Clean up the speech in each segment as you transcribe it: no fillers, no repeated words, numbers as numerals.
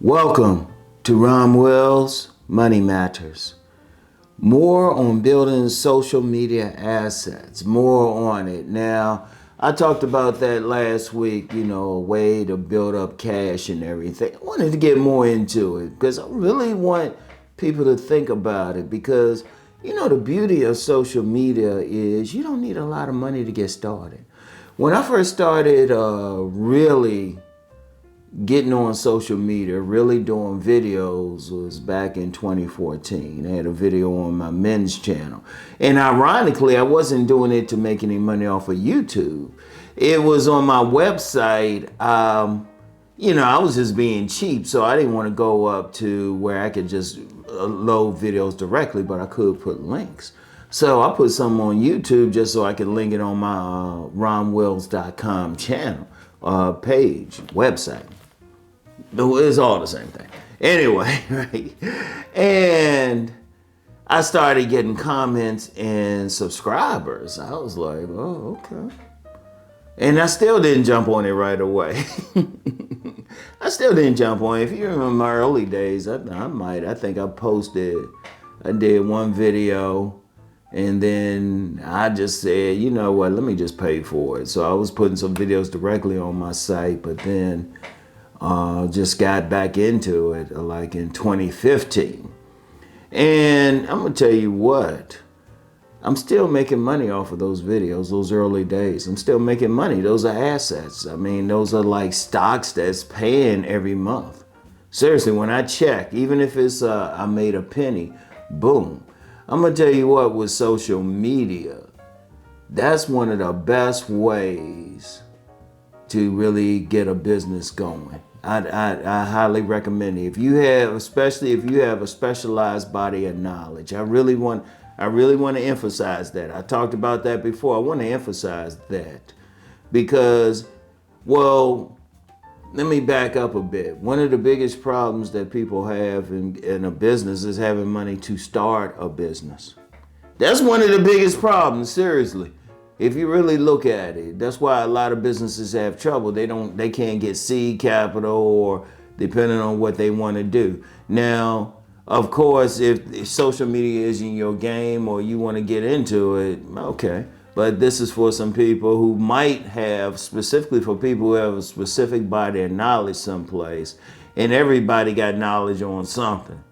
Welcome to Rom Wills, Money Matters. More on building social media assets, more on it. Now, I talked about that last week, a way to build up cash and everything. I wanted to get more into it because I really want people to think about it because, the beauty of social media is you don't need a lot of money to get started. When I first started really getting on social media, really doing videos, was back in 2014. I had a video on my men's channel. And ironically, I wasn't doing it to make any money off of YouTube. It was on my website. I was just being cheap, so I didn't want to go up to where I could just load videos directly, but I could put links. So I put some on YouTube just so I could link it on my RomWills.com channel, page, website. It's all the same thing. Anyway, right? And I started getting comments and subscribers. I was like, oh, okay. And I still didn't jump on it right away. I still didn't jump on it. If you remember my early days, I think I did one video and then I just said, you know what, let me just pay for it. So I was putting some videos directly on my site, but then just got back into it like in 2015. And I'm gonna tell you what, I'm still making money off of those videos, those early days. I'm still making money. Those are assets. I mean, those are like stocks that's paying every month. Seriously, when I check, even if it's I made a penny, boom. I'm gonna tell you what, with social media, that's one of the best ways to really get a business going. I highly recommend it. Especially if you have a specialized body of knowledge. I really want to emphasize that. I talked about that before. I want to emphasize that because, let me back up a bit. One of the biggest problems that people have in a business is having money to start a business. That's one of the biggest problems, seriously. If you really look at it, that's why a lot of businesses have trouble. They can't get seed capital or depending on what they want to do. Now, of course, if social media isn't your game or you want to get into it, okay. But this is for some people who might have, specifically for people who have a specific body of knowledge someplace, and everybody got knowledge on something.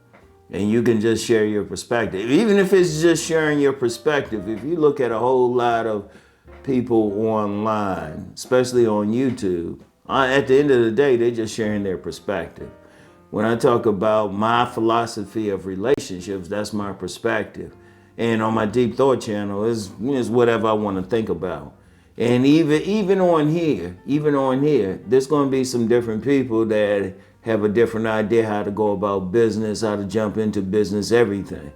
And you can just share your perspective. Even if it's just sharing your perspective, if you look at a whole lot of people online, especially on YouTube, at the end of the day, they're just sharing their perspective. When I talk about my philosophy of relationships, that's my perspective. And on my Deep Thought channel is whatever I want to think about. And even on here, there's going to be some different people that have a different idea how to go about business, how to jump into business, everything.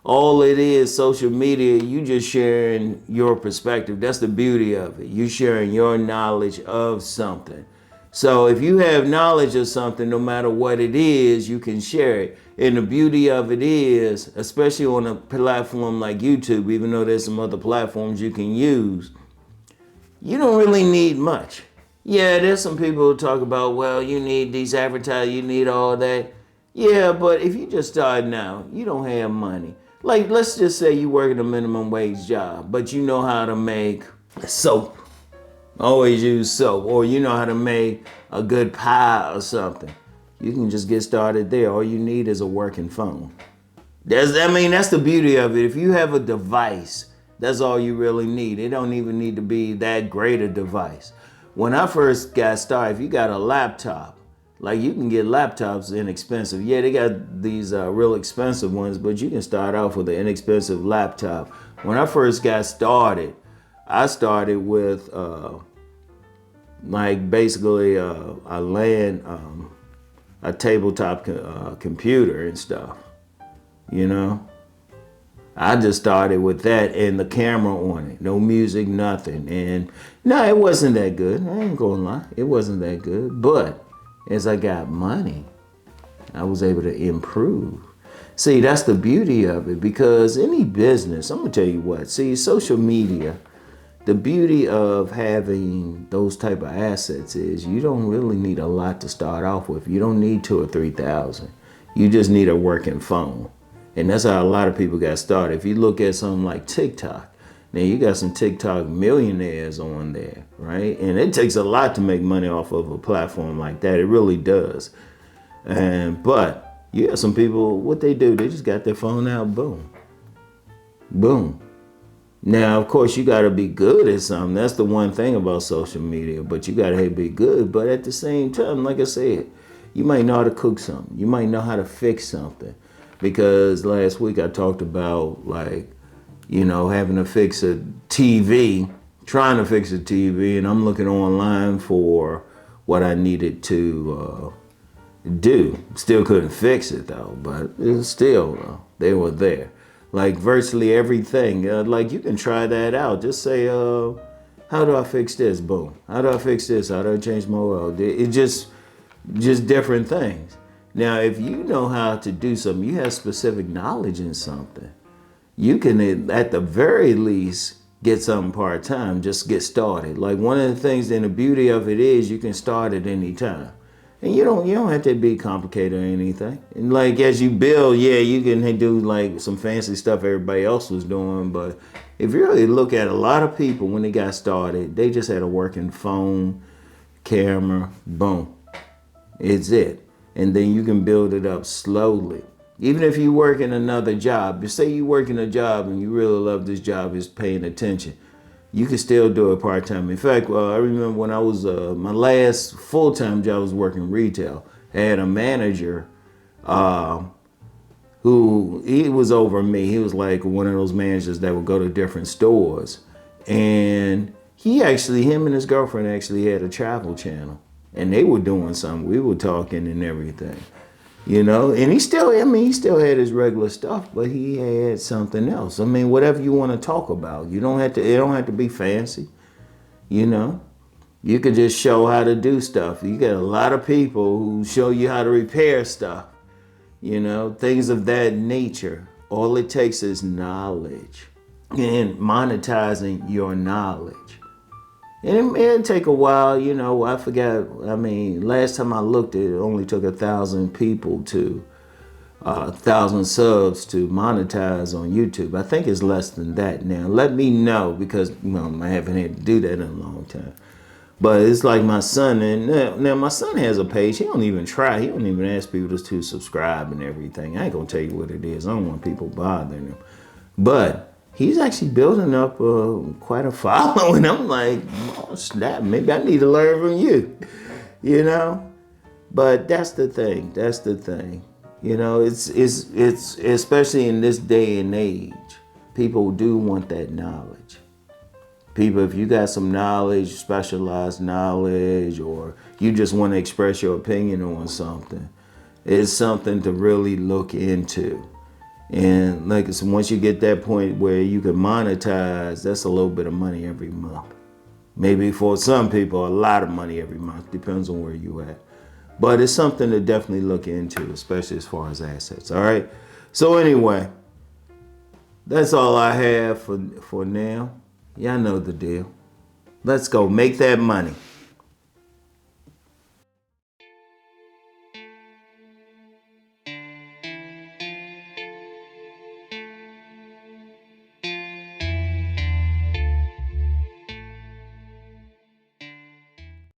All it is, social media, you just sharing your perspective. That's the beauty of it. You sharing your knowledge of something. So if you have knowledge of something, no matter what it is, you can share it. And the beauty of it is, especially on a platform like YouTube, even though there's some other platforms you can use, you don't really need much. Yeah, there's some people who talk about, you need these advertisers, you need all that. Yeah, but if you just start now, you don't have money. Like, let's just say you work at a minimum wage job, but you know how to make soap. Always use soap. Or you know how to make a good pie or something. You can just get started there. All you need is a working phone. That's the beauty of it. If you have a device, that's all you really need. It don't even need to be that great a device. When I first got started, if you got a laptop, like you can get laptops inexpensive. Yeah, they got these real expensive ones, but you can start off with an inexpensive laptop. When I first got started, I started with basically a tabletop computer and stuff, I just started with that and the camera on it. No music, nothing. And no, it wasn't that good. I ain't gonna lie. It wasn't that good. But as I got money, I was able to improve. See, that's the beauty of it because any business, I'm gonna tell you what, see, social media, The beauty of having those type of assets is you don't really need a lot to start off with. You don't need 2 or 3,000. You just need a working phone. And that's how a lot of people got started. If you look at something like TikTok, now you got some TikTok millionaires on there, right? And it takes a lot to make money off of a platform like that. It really does. But you have some people, what they do, they just got their phone out, boom, boom. Now, of course, you got to be good at something. That's the one thing about social media, but you got to be good. But at the same time, like I said, you might know how to cook something. You might know how to fix something. Because last week I talked about, like, having to fix a TV, trying to fix a TV, and I'm looking online for what I needed to do. Still couldn't fix it though, but it's still, they were there. Like virtually everything, like you can try that out. Just say, how do I fix this? Boom. How do I fix this? How do I change my oil? It just different things. Now, if you know how to do something, you have specific knowledge in something, you can, at the very least, get something part-time, just get started. Like one of the things, and the beauty of it is you can start at any time. And you don't have to be complicated or anything. And like as you build, yeah, you can do like some fancy stuff everybody else was doing. But if you really look at a lot of people when they got started, they just had a working phone, camera, boom. It's it. And then you can build it up slowly. Even if you work in another job, say you work in a job and you really love this job, is paying attention, you can still do it part-time. In fact, I remember when I was, my last full-time job was working retail. I had a manager who, he was over me. He was like one of those managers that would go to different stores. And him and his girlfriend actually had a travel channel. And they were doing something. We were talking and everything, and he still had his regular stuff, but he had something else. I mean, whatever you want to talk about, it don't have to be fancy, you could just show how to do stuff. You got a lot of people who show you how to repair stuff, things of that nature. All it takes is knowledge and monetizing your knowledge. And it'll take a while, I forgot, last time I looked, it only took 1,000 people to, 1,000 subs to monetize on YouTube. I think it's less than that now. Let me know, because I haven't had to do that in a long time. But it's like my son, and now my son has a page. He don't even try. He don't even ask people to subscribe and everything. I ain't gonna tell you what it is. I don't want people bothering him. But he's actually building up quite a following. I'm like, oh snap, maybe I need to learn from you, But that's the thing. It's especially in this day and age, people do want that knowledge. People, if you got some knowledge, specialized knowledge, or you just want to express your opinion on something, it's something to really look into. And like I said, once you get that point where you can monetize, that's a little bit of money every month. Maybe for some people, a lot of money every month, depends on where you at. But it's something to definitely look into, especially as far as assets, all right? So anyway, that's all I have for now. Y'all know the deal. Let's go make that money.